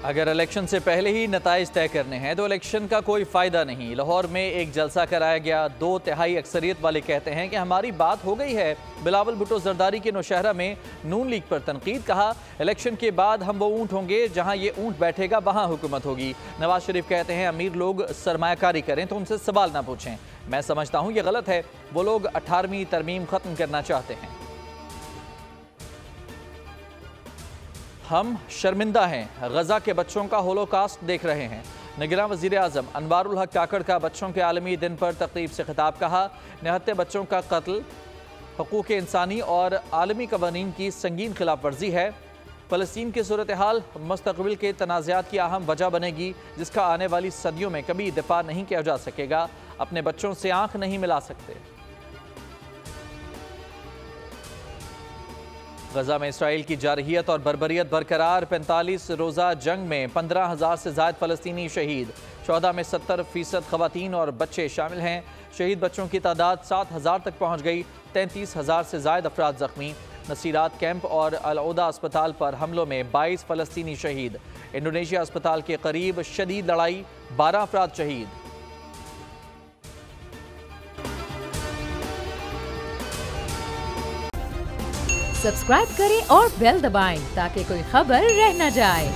अगर इलेक्शन से पहले ही नताइज तय करने हैं तो इलेक्शन का कोई फ़ायदा नहीं। लाहौर में एक जलसा कराया गया। 2/3 अक्सरियत वाले कहते हैं कि हमारी बात हो गई है। बिलावल भुट्टो जरदारी के नौशहरा में नून लीग पर तनकीद। कहा, इलेक्शन के बाद हम वो ऊँट होंगे जहाँ ये ऊँट बैठेगा वहाँ हुकूमत होगी। नवाज शरीफ कहते हैं अमीर लोग सरमायाकारी करें तो उनसे सवाल ना पूछें। मैं समझता हूँ ये गलत है। वो लोग 18वीं तरमीम ख़त्म करना चाहते हैं। हम शर्मिंदा हैं। गजा के बच्चों का होलोकास्ट देख रहे हैं। निगरान वज़ीर आज़म अनवारुल हक काकड़ का बच्चों के आलमी दिन पर तकरीब से खिताब। कहा, निहत्ते बच्चों का कत्ल हकूक़ इंसानी और आलमी कवानीन की संगीन खिलाफ वर्जी है। फ़लस्तीन की सूरत हाल मुस्तक़बिल के तनाज़ात की अहम वजह बनेगी, जिसका आने वाली सदियों में कभी दिफा नहीं किया जा सकेगा। अपने बच्चों से आँख नहीं मिला सकते। गजा में इसराइल की जारहियत और बर्बरियत बरकरार। 45 रोज़ा जंग में 15,000 से ज़ायद फ़लस्तीनी शहीद। 14 में 70% ख़वातीन और बच्चे शामिल हैं। शहीद बच्चों की तादाद 7,000 तक पहुँच गई। 33,000 से ज़ायद अफराद ज़ख्मी। नसीरात कैंप और अल-उदा अस्पताल पर हमलों में 22 फ़लस्तीनी शहीद। इंडोनेशिया अस्पताल के करीब शदीद लड़ाई, 12 अफराद शहीद। सब्सक्राइब करें और बेल दबाएं ताकि कोई खबर रह न जाए।